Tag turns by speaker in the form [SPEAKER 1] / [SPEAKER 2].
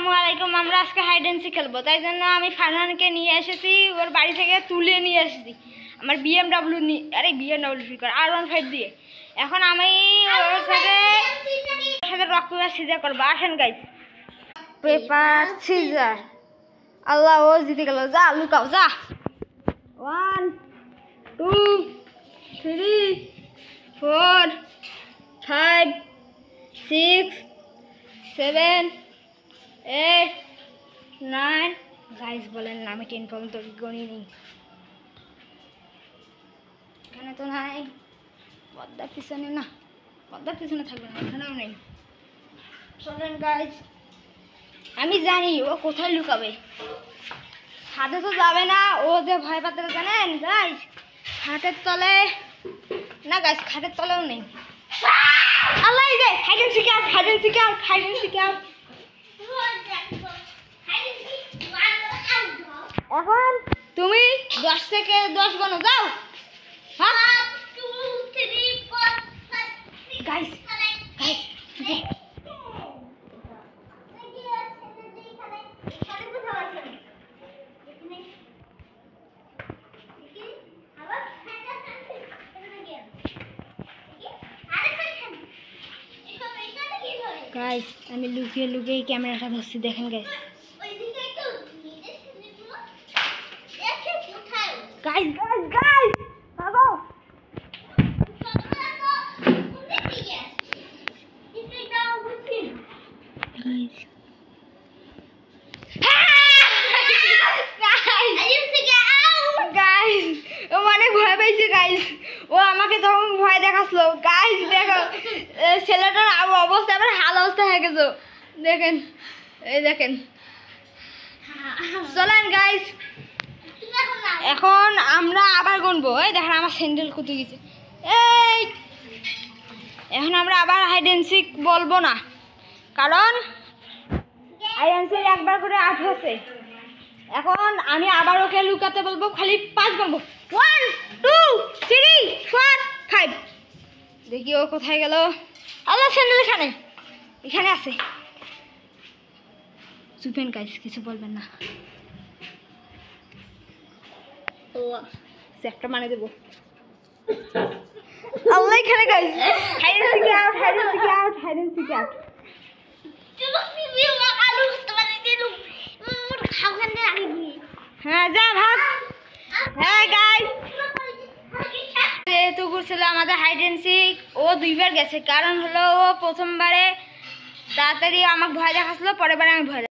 [SPEAKER 1] আসসালামু আলাইকুম। আমরা আজকে হাইড অ্যান্ড সিক খেলবো, তাই জন্য আমি ফারহানকে নিয়ে এসেছি, ওর বাড়ি থেকে তুলে নিয়ে এসেছি আমার বিএমডাব্লিউ R15 দিয়ে। এখন আমি ওর সাথে রক পেপার সিজার করবো। আসেন গাইস, পেপার সিজার। আল্লাহ, ও জিতে গেল। যা লুকাও, যা। 1 2 3 4 5 6 7 8 9। গাইস বলেন না, আমি 10 পর্যন্ত গণি নেই। এখানে তো নাই, পর্দার পিছনে না, পর্দার পিছনে থাকবে না, এখানেও নেই। চলেন গাইস, আমি জানি ও কোথায় লুকাবে। ছাদে তো যাবে না, ও যে ভয় পাতে জানেন গাইস। খাটের তলে না গাইস, খাটের তলেও নেই। আল্লাহ, এই যে hide and seek out, hide and seek out, hide and seek out. এখন তুমি 10 থেকে 10 গণো, যাও। হ্যাঁ গাইস, গাইস গাইস, আমি লুকিয়ে লুকিয়ে ক্যামেরাটা ধরছি, দেখেন গাইস। গাইস গাইস গাইস, ভাগো। গাইস, ও মানে ভয় পাইছে গাইস। ও আমাকে তখন ভয় দেখাচ্ছিল গাইস। দেখো ছেলেটার অবস্থা, আবার হাল অবস্থা হয়ে গেছে, দেখেন, এই দেখেন। চলেন গাইস, এখন আমরা আবার গুনবো। এই দেখেন আমার স্যান্ডেল কুতে গেছে। এই এখন আমরা আবার হাইড অ্যান্ড সিক বলবো না, কারণ হাইড অ্যান্ড সিক একবার করে 8 হয়েছে। এখন আমি আবার ওকে লুকাতে বলবো, খালি 5 বলবো। 1 2 3 4 5। দেখি ও কোথায় গেল। আল্লাহ, স্যান্ডেল এখানে, এখানে আছে। চুপেন গাইস, কিছু বলবেন না। একটা মানে দেবো। আল্লাহ, এখানে guys. Hide and seek out, hide and seek out, hide and seek out. হ্যাঁ, যা ভাগ। হ্যাঁ গাইস, যেহেতু ঘুরছিল আমাদের হাইড অ্যান্ড সিক, ও 2 বার গেছে। কারণ হলো ও প্রথমবারে তাড়াতাড়ি আমাকে ভয় দেখাচ্ছিল, পরের বারে আমি ভয়